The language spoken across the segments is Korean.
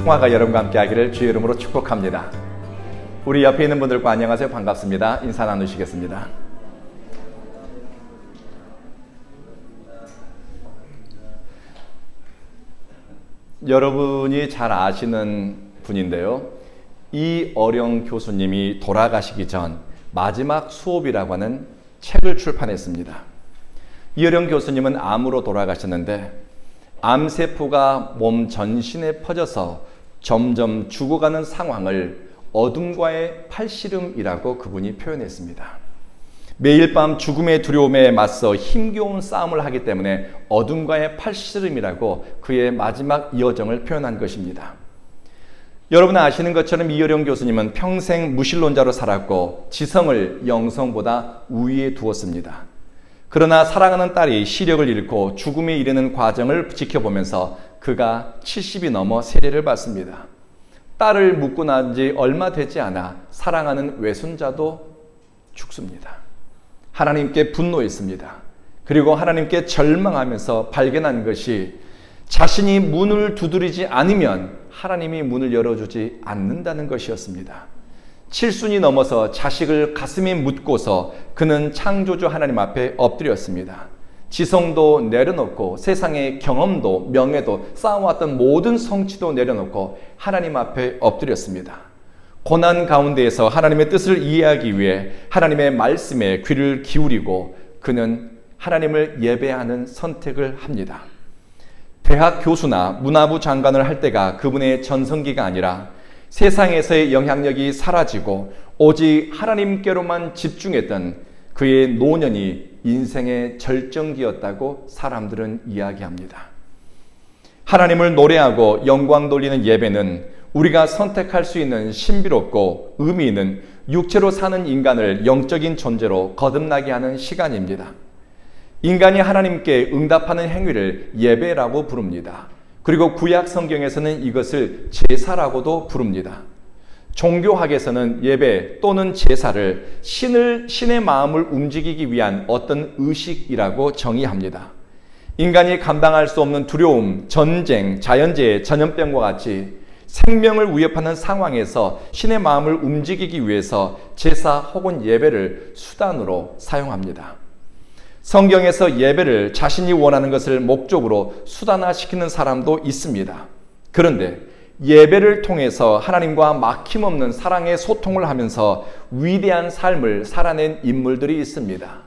통화가 여러분과 함께 하기를 주의 이름으로 축복합니다. 우리 옆에 있는 분들과 안녕하세요. 반갑습니다. 인사 나누시겠습니다. 여러분이 잘 아시는 분인데요. 이어령 교수님이 돌아가시기 전 마지막 수업이라고 하는 책을 출판했습니다. 이어령 교수님은 암으로 돌아가셨는데 암세포가 몸 전신에 퍼져서 점점 죽어가는 상황을 어둠과의 팔씨름이라고 그분이 표현했습니다. 매일 밤 죽음의 두려움에 맞서 힘겨운 싸움을 하기 때문에 어둠과의 팔씨름이라고 그의 마지막 여정을 표현한 것입니다. 여러분 아시는 것처럼 이어령 교수님은 평생 무신론자로 살았고 지성을 영성보다 우위에 두었습니다. 그러나 사랑하는 딸이 시력을 잃고 죽음에 이르는 과정을 지켜보면서 그가 70이 넘어 세례를 받습니다. 딸을 묻고 난 지 얼마 되지 않아 사랑하는 외손자도 죽습니다. 하나님께 분노했습니다. 그리고 하나님께 절망하면서 발견한 것이 자신이 문을 두드리지 않으면 하나님이 문을 열어주지 않는다는 것이었습니다. 칠순이 넘어서 자식을 가슴에 묻고서 그는 창조주 하나님 앞에 엎드렸습니다. 지성도 내려놓고 세상의 경험도 명예도 쌓아왔던 모든 성취도 내려놓고 하나님 앞에 엎드렸습니다. 고난 가운데에서 하나님의 뜻을 이해하기 위해 하나님의 말씀에 귀를 기울이고 그는 하나님을 예배하는 선택을 합니다. 대학 교수나 문화부 장관을 할 때가 그분의 전성기가 아니라 세상에서의 영향력이 사라지고 오직 하나님께로만 집중했던 그의 노년이 인생의 절정기였다고 사람들은 이야기합니다. 하나님을 노래하고 영광 돌리는 예배는 우리가 선택할 수 있는 신비롭고 의미 있는 육체로 사는 인간을 영적인 존재로 거듭나게 하는 시간입니다. 인간이 하나님께 응답하는 행위를 예배라고 부릅니다. 그리고 구약 성경에서는 이것을 제사라고도 부릅니다. 종교학에서는 예배 또는 제사를 신의 마음을 움직이기 위한 어떤 의식이라고 정의합니다. 인간이 감당할 수 없는 두려움, 전쟁, 자연재해, 전염병과 같이 생명을 위협하는 상황에서 신의 마음을 움직이기 위해서 제사 혹은 예배를 수단으로 사용합니다. 성경에서 예배를 자신이 원하는 것을 목적으로 수단화시키는 사람도 있습니다. 그런데 예배를 통해서 하나님과 막힘없는 사랑의 소통을 하면서 위대한 삶을 살아낸 인물들이 있습니다.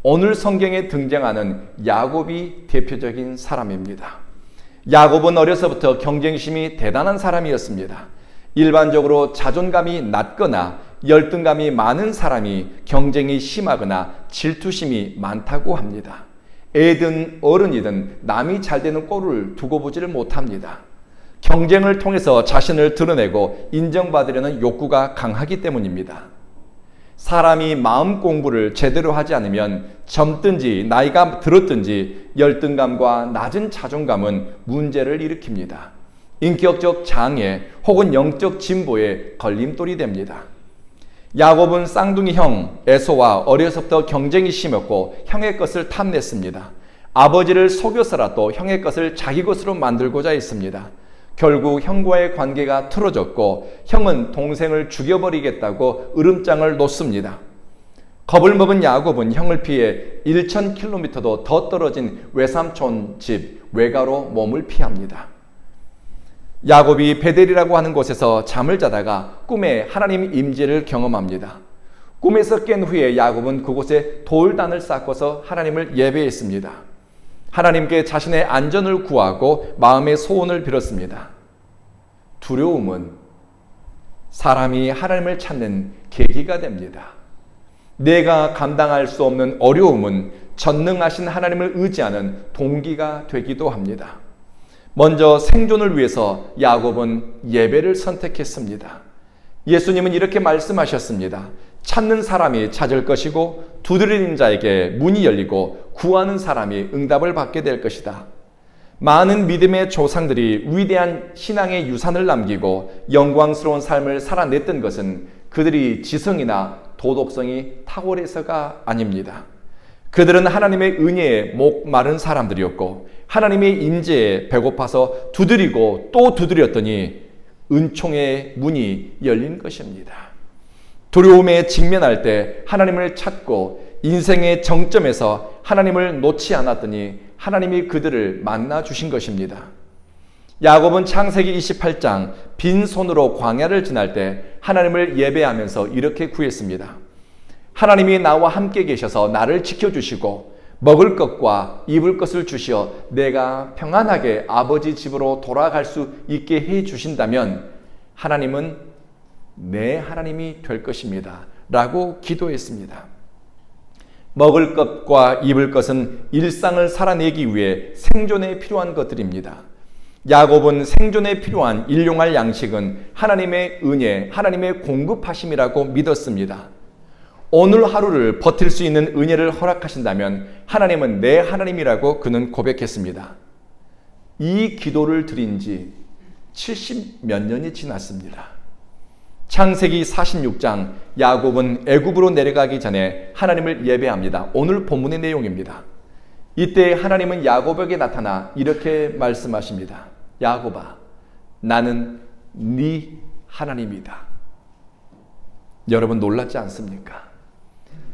오늘 성경에 등장하는 야곱이 대표적인 사람입니다. 야곱은 어려서부터 경쟁심이 대단한 사람이었습니다. 일반적으로 자존감이 낮거나 열등감이 많은 사람이 경쟁이 심하거나 질투심이 많다고 합니다. 애든 어른이든 남이 잘 되는 꼴을 두고 보지를 못합니다. 경쟁을 통해서 자신을 드러내고 인정받으려는 욕구가 강하기 때문입니다. 사람이 마음 공부를 제대로 하지 않으면 젊든지 나이가 들었든지 열등감과 낮은 자존감은 문제를 일으킵니다. 인격적 장애 혹은 영적 진보에 걸림돌이 됩니다. 야곱은 쌍둥이 형 에서와 어려서부터 경쟁이 심했고 형의 것을 탐냈습니다. 아버지를 속여서라도 형의 것을 자기 것으로 만들고자 했습니다. 결국 형과의 관계가 틀어졌고 형은 동생을 죽여버리겠다고 으름장을 놓습니다. 겁을 먹은 야곱은 형을 피해 1000km도 더 떨어진 외삼촌 집 외가로 몸을 피합니다. 야곱이 베델이라고 하는 곳에서 잠을 자다가 꿈에 하나님 임재를 경험합니다. 꿈에서 깬 후에 야곱은 그곳에 돌단을 쌓고서 하나님을 예배했습니다. 하나님께 자신의 안전을 구하고 마음의 소원을 빌었습니다. 두려움은 사람이 하나님을 찾는 계기가 됩니다. 내가 감당할 수 없는 어려움은 전능하신 하나님을 의지하는 동기가 되기도 합니다. 먼저 생존을 위해서 야곱은 예배를 선택했습니다. 예수님은 이렇게 말씀하셨습니다. 찾는 사람이 찾을 것이고 두드리는 자에게 문이 열리고 구하는 사람이 응답을 받게 될 것이다. 많은 믿음의 조상들이 위대한 신앙의 유산을 남기고 영광스러운 삶을 살아냈던 것은 그들이 지성이나 도덕성이 탁월해서가 아닙니다. 그들은 하나님의 은혜에 목 마른 사람들이었고 하나님의 임재에 배고파서 두드리고 또 두드렸더니 은총의 문이 열린 것입니다. 두려움에 직면할 때 하나님을 찾고 인생의 정점에서 하나님을 놓지 않았더니 하나님이 그들을 만나 주신 것입니다. 야곱은 창세기 28장 빈손으로 광야를 지날 때 하나님을 예배하면서 이렇게 구했습니다. 하나님이 나와 함께 계셔서 나를 지켜주시고 먹을 것과 입을 것을 주시어 내가 평안하게 아버지 집으로 돌아갈 수 있게 해 주신다면 하나님은 내 하나님이 될 것입니다. 라고 기도했습니다. 먹을 것과 입을 것은 일상을 살아내기 위해 생존에 필요한 것들입니다. 야곱은 생존에 필요한 일용할 양식은 하나님의 은혜, 하나님의 공급하심이라고 믿었습니다. 오늘 하루를 버틸 수 있는 은혜를 허락하신다면 하나님은 내 하나님이라고 그는 고백했습니다. 이 기도를 드린 지 70몇 년이 지났습니다. 창세기 46장 야곱은 애굽으로 내려가기 전에 하나님을 예배합니다. 오늘 본문의 내용입니다. 이때 하나님은 야곱에게 나타나 이렇게 말씀하십니다. 야곱아, 나는 네 하나님이다. 여러분 놀랍지 않습니까?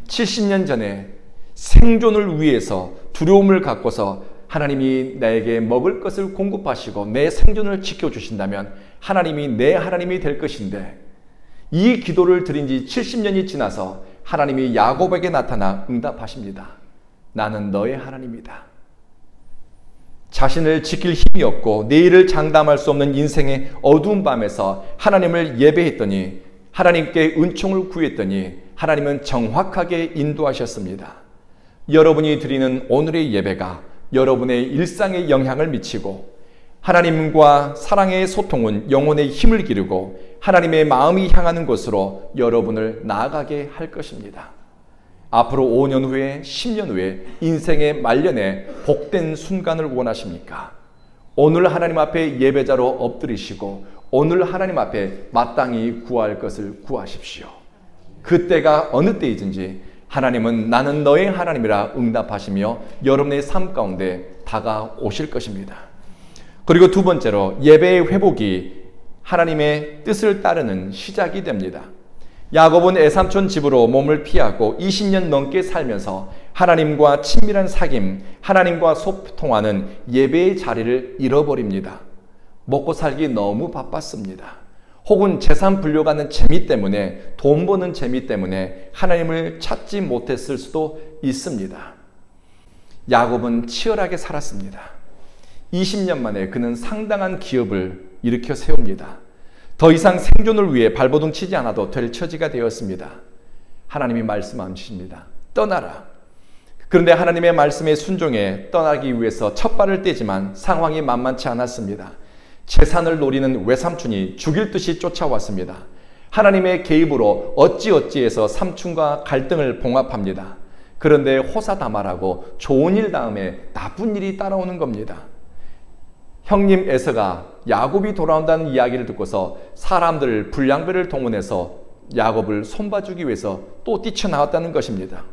70년 전에 생존을 위해서 두려움을 갖고서 하나님이 나에게 먹을 것을 공급하시고 내 생존을 지켜주신다면 하나님이 내 하나님이 될 것인데 이 기도를 드린 지 70년이 지나서 하나님이 야곱에게 나타나 응답하십니다. 나는 너의 하나님이다. 자신을 지킬 힘이 없고 내일을 장담할 수 없는 인생의 어두운 밤에서 하나님을 예배했더니 하나님께 은총을 구했더니 하나님은 정확하게 인도하셨습니다. 여러분이 드리는 오늘의 예배가 여러분의 일상에 영향을 미치고 하나님과 사랑의 소통은 영혼의 힘을 기르고 하나님의 마음이 향하는 곳으로 여러분을 나아가게 할 것입니다. 앞으로 5년 후에 10년 후에 인생의 말년에 복된 순간을 원하십니까? 오늘 하나님 앞에 예배자로 엎드리시고 오늘 하나님 앞에 마땅히 구할 것을 구하십시오. 그때가 어느 때이든지 하나님은 나는 너의 하나님이라 응답하시며 여러분의 삶 가운데 다가오실 것입니다. 그리고 두 번째로 예배의 회복이 하나님의 뜻을 따르는 시작이 됩니다. 야곱은 애삼촌 집으로 몸을 피하고 20년 넘게 살면서 하나님과 친밀한 사귐, 하나님과 소통하는 예배의 자리를 잃어버립니다. 먹고 살기 너무 바빴습니다. 혹은 재산 불려가는 재미 때문에, 돈 버는 재미 때문에 하나님을 찾지 못했을 수도 있습니다. 야곱은 치열하게 살았습니다. 20년 만에 그는 상당한 기업을 일으켜 세웁니다. 더 이상 생존을 위해 발버둥 치지 않아도 될 처지가 되었습니다. 하나님이 말씀하십니다. 떠나라. 그런데 하나님의 말씀에 순종해 떠나기 위해서 첫 발을 떼지만 상황이 만만치 않았습니다. 재산을 노리는 외삼촌이 죽일 듯이 쫓아왔습니다. 하나님의 개입으로 어찌어찌해서 삼촌과 갈등을 봉합합니다. 그런데 호사다말하고 좋은 일 다음에 나쁜 일이 따라오는 겁니다. 형님 에서가 야곱이 돌아온다는 이야기를 듣고서 사람들을 불량배를 동원해서 야곱을 손봐주기 위해서 또 뛰쳐나왔다는 것입니다.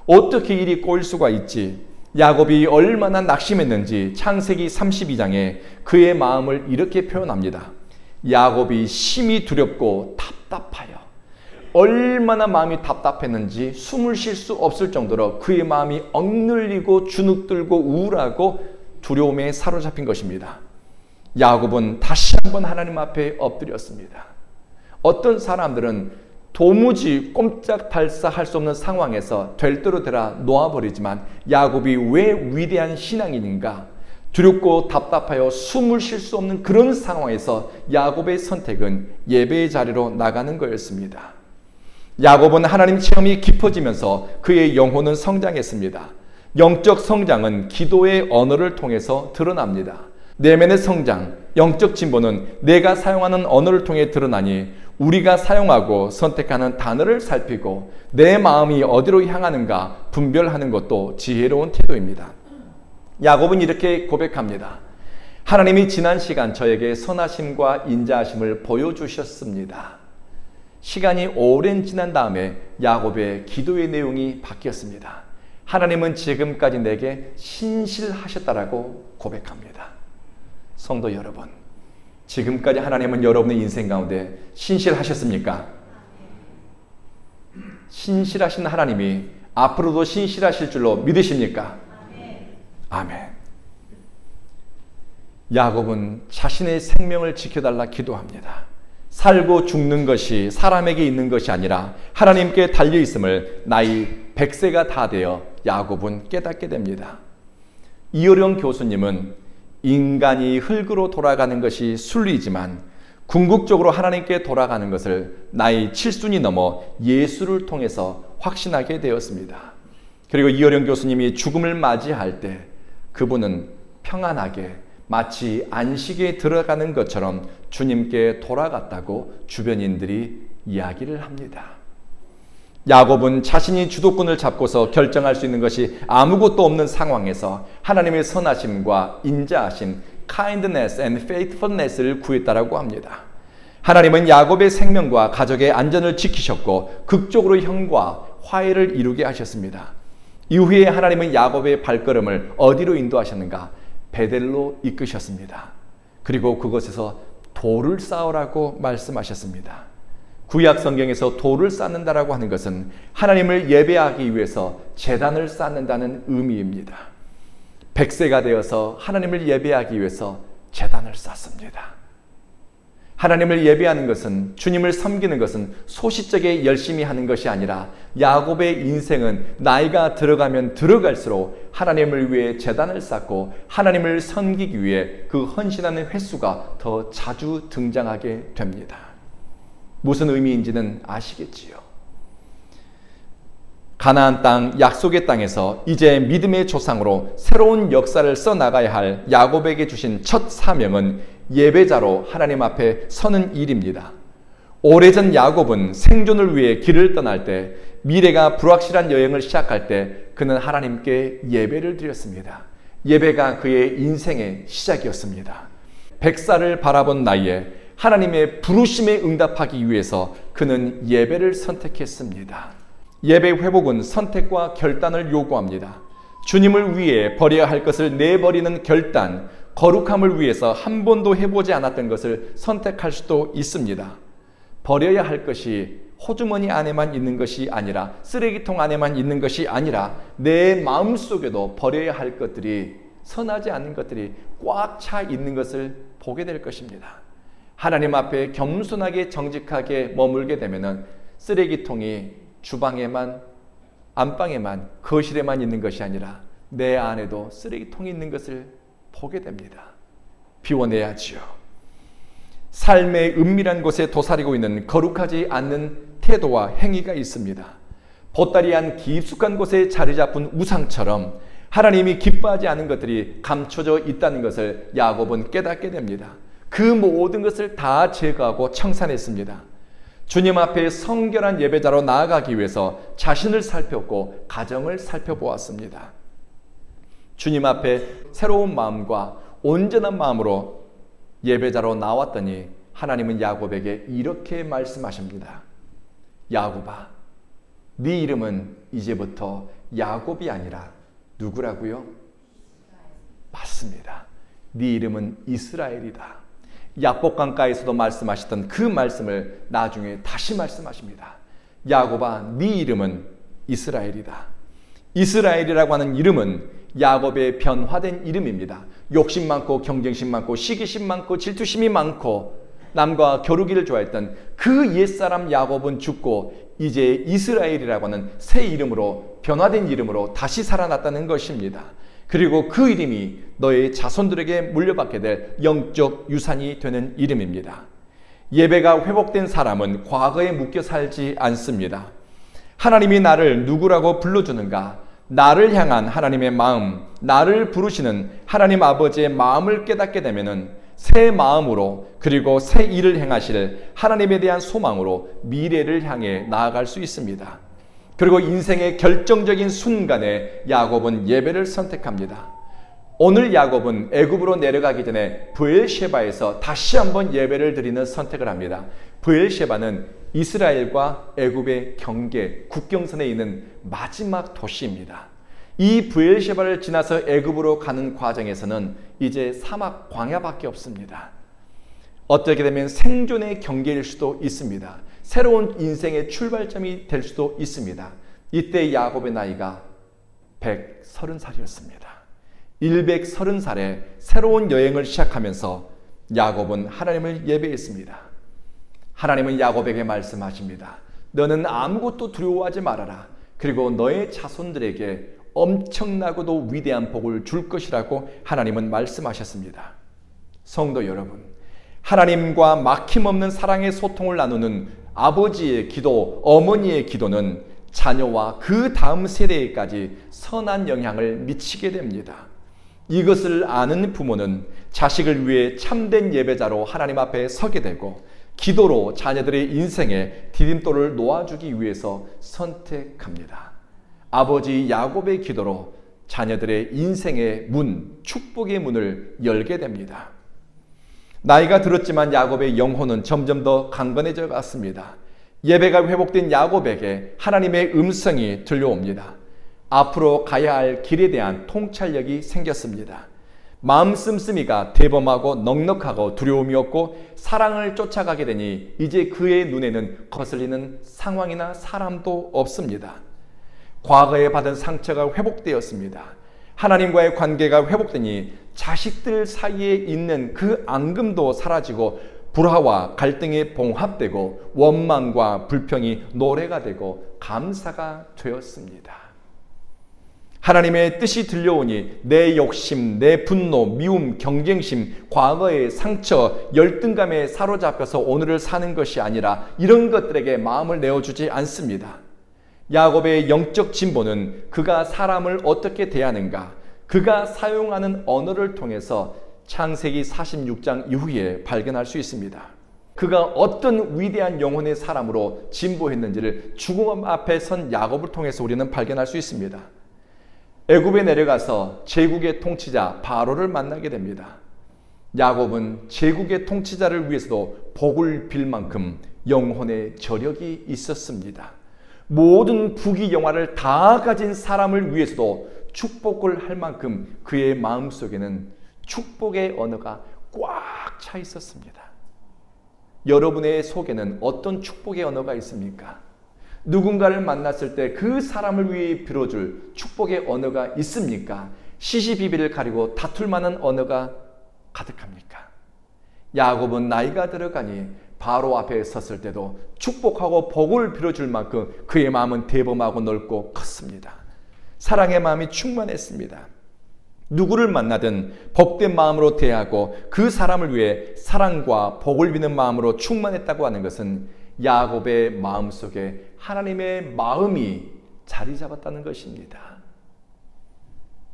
어떻게 일이 꼬일 수가 있지? 야곱이 얼마나 낙심했는지 창세기 32장에 그의 마음을 이렇게 표현합니다. 야곱이 심히 두렵고 답답하여. 얼마나 마음이 답답했는지 숨을 쉴 수 없을 정도로 그의 마음이 억눌리고 주눅들고 우울하고 두려움에 사로잡힌 것입니다. 야곱은 다시 한번 하나님 앞에 엎드렸습니다. 어떤 사람들은 도무지 꼼짝달싹할 수 없는 상황에서 될 대로 되라 놓아버리지만 야곱이 왜 위대한 신앙인인가? 두렵고 답답하여 숨을 쉴 수 없는 그런 상황에서 야곱의 선택은 예배의 자리로 나가는 거였습니다. 야곱은 하나님 체험이 깊어지면서 그의 영혼은 성장했습니다. 영적 성장은 기도의 언어를 통해서 드러납니다. 내면의 성장, 영적 진보는 내가 사용하는 언어를 통해 드러나니 우리가 사용하고 선택하는 단어를 살피고 내 마음이 어디로 향하는가 분별하는 것도 지혜로운 태도입니다. 야곱은 이렇게 고백합니다. 하나님이 지난 시간 저에게 선하심과 인자하심을 보여주셨습니다. 시간이 오랜 지난 다음에 야곱의 기도의 내용이 바뀌었습니다. 하나님은 지금까지 내게 신실하셨다라고 고백합니다. 성도 여러분, 지금까지 하나님은 여러분의 인생 가운데 신실하셨습니까? 신실하신 하나님이 앞으로도 신실하실 줄로 믿으십니까? 아멘. 야곱은 자신의 생명을 지켜달라 기도합니다. 살고 죽는 것이 사람에게 있는 것이 아니라 하나님께 달려있음을 나이 100세가 다 되어 야곱은 깨닫게 됩니다. 이어령 교수님은 인간이 흙으로 돌아가는 것이 순리이지만 궁극적으로 하나님께 돌아가는 것을 나이 7순이 넘어 예수를 통해서 확신하게 되었습니다. 그리고 이어령 교수님이 죽음을 맞이할 때 그분은 평안하게 마치 안식에 들어가는 것처럼 주님께 돌아갔다고 주변인들이 이야기를 합니다. 야곱은 자신이 주도권을 잡고서 결정할 수 있는 것이 아무것도 없는 상황에서 하나님의 선하심과 인자하심, kindness and faithfulness를 구했다라고 합니다. 하나님은 야곱의 생명과 가족의 안전을 지키셨고 극적으로 형과 화해를 이루게 하셨습니다. 이후에 하나님은 야곱의 발걸음을 어디로 인도하셨는가? 베델로 이끄셨습니다. 그리고 그곳에서 돌을 쌓으라고 말씀하셨습니다. 구약 성경에서 돌을 쌓는다라고 하는 것은 하나님을 예배하기 위해서 제단을 쌓는다는 의미입니다. 100세가 되어서 하나님을 예배하기 위해서 제단을 쌓습니다. 하나님을 예배하는 것은, 주님을 섬기는 것은 소시적에 열심히 하는 것이 아니라 야곱의 인생은 나이가 들어가면 들어갈수록 하나님을 위해 제단을 쌓고 하나님을 섬기기 위해 그 헌신하는 횟수가 더 자주 등장하게 됩니다. 무슨 의미인지는 아시겠지요? 가나안 땅, 약속의 땅에서 이제 믿음의 조상으로 새로운 역사를 써나가야 할 야곱에게 주신 첫 사명은 예배자로 하나님 앞에 서는 일입니다. 오래전 야곱은 생존을 위해 길을 떠날 때, 미래가 불확실한 여행을 시작할 때 그는 하나님께 예배를 드렸습니다. 예배가 그의 인생의 시작이었습니다. 100살을 바라본 나이에 하나님의 부르심에 응답하기 위해서 그는 예배를 선택했습니다. 예배 회복은 선택과 결단을 요구합니다. 주님을 위해 버려야 할 것을 내버리는 결단, 거룩함을 위해서 한 번도 해보지 않았던 것을 선택할 수도 있습니다. 버려야 할 것이 호주머니 안에만 있는 것이 아니라, 쓰레기통 안에만 있는 것이 아니라 내 마음속에도 버려야 할 것들이, 선하지 않은 것들이 꽉 차 있는 것을 보게 될 것입니다. 하나님 앞에 겸손하게 정직하게 머물게 되면은 쓰레기통이 주방에만, 안방에만, 거실에만 있는 것이 아니라 내 안에도 쓰레기통이 있는 것을 보게 됩니다. 비워내야지요. 삶의 은밀한 곳에 도사리고 있는 거룩하지 않는 태도와 행위가 있습니다. 보따리한 깊숙한 곳에 자리 잡은 우상처럼 하나님이 기뻐하지 않은 것들이 감춰져 있다는 것을 야곱은 깨닫게 됩니다. 그 모든 것을 다 제거하고 청산했습니다. 주님 앞에 성결한 예배자로 나아가기 위해서 자신을 살폈고 가정을 살펴보았습니다. 주님 앞에 새로운 마음과 온전한 마음으로 예배자로 나왔더니 하나님은 야곱에게 이렇게 말씀하십니다. 야곱아, 네 이름은 이제부터 야곱이 아니라 누구라고요? 맞습니다. 네 이름은 이스라엘이다. 약복강가에서도 말씀하셨던 그 말씀을 나중에 다시 말씀하십니다. 야곱아, 네 이름은 이스라엘이다. 이스라엘이라고 하는 이름은 야곱의 변화된 이름입니다. 욕심 많고 경쟁심 많고 시기심 많고 질투심이 많고 남과 겨루기를 좋아했던 그 옛사람 야곱은 죽고 이제 이스라엘이라고 하는 새 이름으로, 변화된 이름으로 다시 살아났다는 것입니다. 그리고 그 이름이 너의 자손들에게 물려받게 될 영적 유산이 되는 이름입니다. 예배가 회복된 사람은 과거에 묶여 살지 않습니다. 하나님이 나를 누구라고 불러주는가? 나를 향한 하나님의 마음, 나를 부르시는 하나님 아버지의 마음을 깨닫게 되면은 새 마음으로, 그리고 새 일을 행하실 하나님에 대한 소망으로 미래를 향해 나아갈 수 있습니다. 그리고 인생의 결정적인 순간에 야곱은 예배를 선택합니다. 오늘 야곱은 애굽으로 내려가기 전에 브엘셰바에서 다시 한번 예배를 드리는 선택을 합니다. 브엘셰바는 이스라엘과 애굽의 경계, 국경선에 있는 마지막 도시입니다. 이 브엘셰바를 지나서 애굽으로 가는 과정에서는 이제 사막 광야밖에 없습니다. 어떻게 되면 생존의 경계일 수도 있습니다. 새로운 인생의 출발점이 될 수도 있습니다. 이때 야곱의 나이가 130살이었습니다. 130살에 새로운 여행을 시작하면서 야곱은 하나님을 예배했습니다. 하나님은 야곱에게 말씀하십니다. 너는 아무것도 두려워하지 말아라. 그리고 너의 자손들에게 엄청나고도 위대한 복을 줄 것이라고 하나님은 말씀하셨습니다. 성도 여러분, 하나님과 막힘없는 사랑의 소통을 나누는 아버지의 기도, 어머니의 기도는 자녀와 그 다음 세대에까지 선한 영향을 미치게 됩니다. 이것을 아는 부모는 자식을 위해 참된 예배자로 하나님 앞에 서게 되고 기도로 자녀들의 인생에 디딤돌을 놓아주기 위해서 선택합니다. 아버지 야곱의 기도로 자녀들의 인생의 문, 축복의 문을 열게 됩니다. 나이가 들었지만 야곱의 영혼은 점점 더 강건해져 갔습니다. 예배가 회복된 야곱에게 하나님의 음성이 들려옵니다. 앞으로 가야 할 길에 대한 통찰력이 생겼습니다. 마음 씀씀이가 대범하고 넉넉하고 두려움이 없고 사랑을 쫓아가게 되니 이제 그의 눈에는 거슬리는 상황이나 사람도 없습니다. 과거에 받은 상처가 회복되었습니다. 하나님과의 관계가 회복되니 자식들 사이에 있는 그 앙금도 사라지고 불화와 갈등이 봉합되고 원망과 불평이 노래가 되고 감사가 되었습니다. 하나님의 뜻이 들려오니 내 욕심, 내 분노, 미움, 경쟁심, 과거의 상처, 열등감에 사로잡혀서 오늘을 사는 것이 아니라 이런 것들에게 마음을 내어주지 않습니다. 야곱의 영적 진보는 그가 사람을 어떻게 대하는가, 그가 사용하는 언어를 통해서 창세기 46장 이후에 발견할 수 있습니다. 그가 어떤 위대한 영혼의 사람으로 진보했는지를 죽음 앞에 선 야곱을 통해서 우리는 발견할 수 있습니다. 애굽에 내려가서 제국의 통치자 바로를 만나게 됩니다. 야곱은 제국의 통치자를 위해서도 복을 빌 만큼 영혼의 저력이 있었습니다. 모든 부귀영화를 다 가진 사람을 위해서도 축복을 할 만큼 그의 마음속에는 축복의 언어가 꽉 차 있었습니다. 여러분의 속에는 어떤 축복의 언어가 있습니까? 누군가를 만났을 때 그 사람을 위해 빌어줄 축복의 언어가 있습니까? 시시비비를 가리고 다툴 만한 언어가 가득합니까? 야곱은 나이가 들어가니 바로 앞에 섰을 때도 축복하고 복을 빌어줄 만큼 그의 마음은 대범하고 넓고 컸습니다. 사랑의 마음이 충만했습니다. 누구를 만나든 복된 마음으로 대하고 그 사람을 위해 사랑과 복을 비는 마음으로 충만했다고 하는 것은 야곱의 마음속에 하나님의 마음이 자리 잡았다는 것입니다.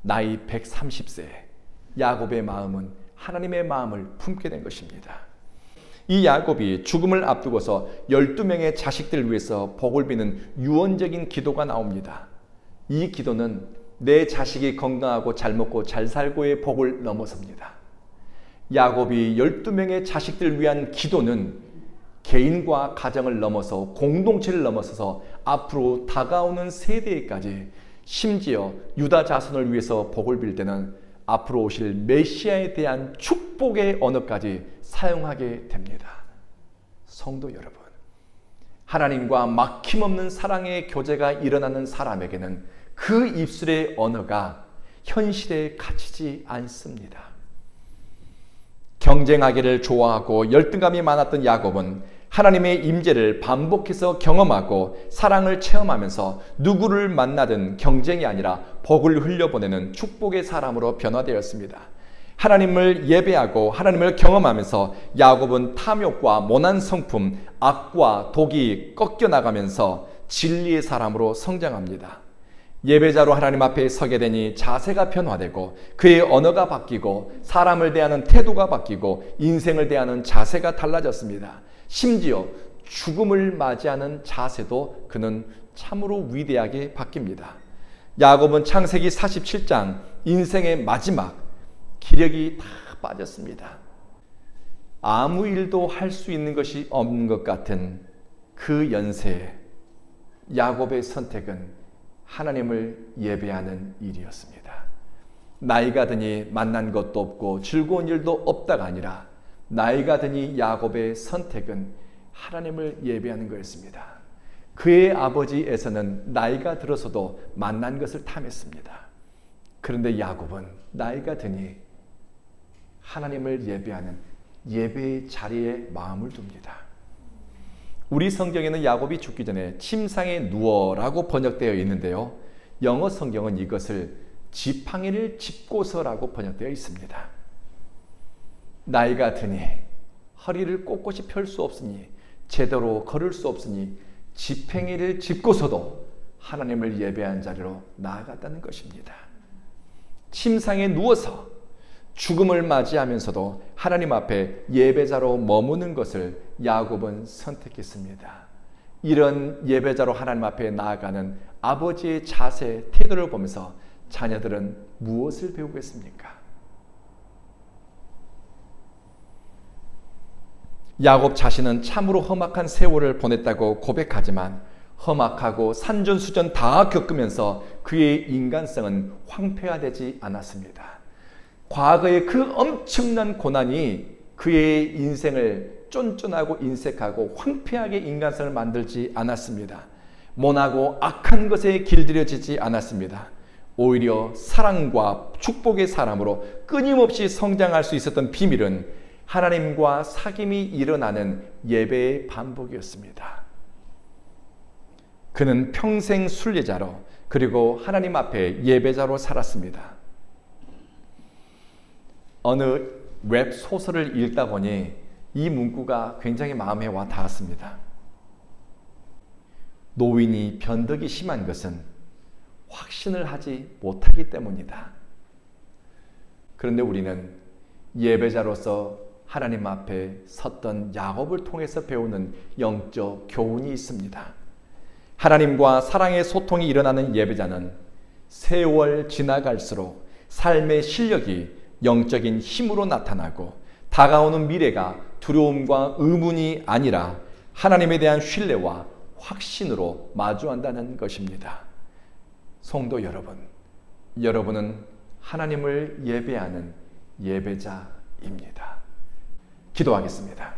나이 130세 야곱의 마음은 하나님의 마음을 품게 된 것입니다. 이 야곱이 죽음을 앞두고서 12명의 자식들을 위해서 복을 비는 유언적인 기도가 나옵니다. 이 기도는 내 자식이 건강하고 잘 먹고 잘 살고의 복을 넘어섭니다. 야곱이 12명의 자식들을 위한 기도는 개인과 가정을 넘어서 공동체를 넘어서서 앞으로 다가오는 세대까지 심지어 유다 자손을 위해서 복을 빌 때는 앞으로 오실 메시아에 대한 축복의 언어까지 사용하게 됩니다. 성도 여러분, 하나님과 막힘없는 사랑의 교제가 일어나는 사람에게는 그 입술의 언어가 현실에 갇히지 않습니다. 경쟁하기를 좋아하고 열등감이 많았던 야곱은 하나님의 임재를 반복해서 경험하고 사랑을 체험하면서 누구를 만나든 경쟁이 아니라 복을 흘려보내는 축복의 사람으로 변화되었습니다. 하나님을 예배하고 하나님을 경험하면서 야곱은 탐욕과 모난 성품, 악과 독이 꺾여나가면서 진리의 사람으로 성장합니다. 예배자로 하나님 앞에 서게 되니 자세가 변화되고 그의 언어가 바뀌고 사람을 대하는 태도가 바뀌고 인생을 대하는 자세가 달라졌습니다. 심지어 죽음을 맞이하는 자세도 그는 참으로 위대하게 바뀝니다. 야곱은 창세기 47장 인생의 마지막 기력이 다 빠졌습니다. 아무 일도 할 수 있는 것이 없는 것 같은 그 연세에 야곱의 선택은 하나님을 예배하는 일이었습니다. 나이가 드니 만난 것도 없고 즐거운 일도 없다가 아니라 나이가 드니 야곱의 선택은 하나님을 예배하는 거였습니다. 그의 아버지 에서는 나이가 들어서도 만난 것을 탐했습니다. 그런데 야곱은 나이가 드니 하나님을 예배하는 예배의 자리에 마음을 둡니다. 우리 성경에는 야곱이 죽기 전에 침상에 누워라고 번역되어 있는데요. 영어 성경은 이것을 지팡이를 짚고서라고 번역되어 있습니다. 나이가 드니 허리를 꼿꼿이 펼 수 없으니 제대로 걸을 수 없으니 지팡이를 짚고서도 하나님을 예배한 자리로 나아갔다는 것입니다. 침상에 누워서 죽음을 맞이하면서도 하나님 앞에 예배자로 머무는 것을 야곱은 선택했습니다. 이런 예배자로 하나님 앞에 나아가는 아버지의 자세, 태도를 보면서 자녀들은 무엇을 배우겠습니까? 야곱 자신은 참으로 험악한 세월을 보냈다고 고백하지만 험악하고 산전수전 다 겪으면서 그의 인간성은 황폐화되지 않았습니다. 과거의 그 엄청난 고난이 그의 인생을 쫀쫀하고 인색하고 황폐하게 인간성을 만들지 않았습니다. 모나고 악한 것에 길들여지지 않았습니다. 오히려 사랑과 축복의 사람으로 끊임없이 성장할 수 있었던 비밀은 하나님과 사귐이 일어나는 예배의 반복이었습니다. 그는 평생 순례자로 그리고 하나님 앞에 예배자로 살았습니다. 어느 웹 소설을 읽다 보니 이 문구가 굉장히 마음에 와 닿았습니다. 노인이 변덕이 심한 것은 확신을 하지 못하기 때문이다. 그런데 우리는 예배자로서 하나님 앞에 섰던 야곱을 통해서 배우는 영적 교훈이 있습니다. 하나님과 사랑의 소통이 일어나는 예배자는 세월 지나갈수록 삶의 실력이 영적인 힘으로 나타나고 다가오는 미래가 두려움과 의문이 아니라 하나님에 대한 신뢰와 확신으로 마주한다는 것입니다. 성도 여러분, 여러분은 하나님을 예배하는 예배자입니다. 기도하겠습니다.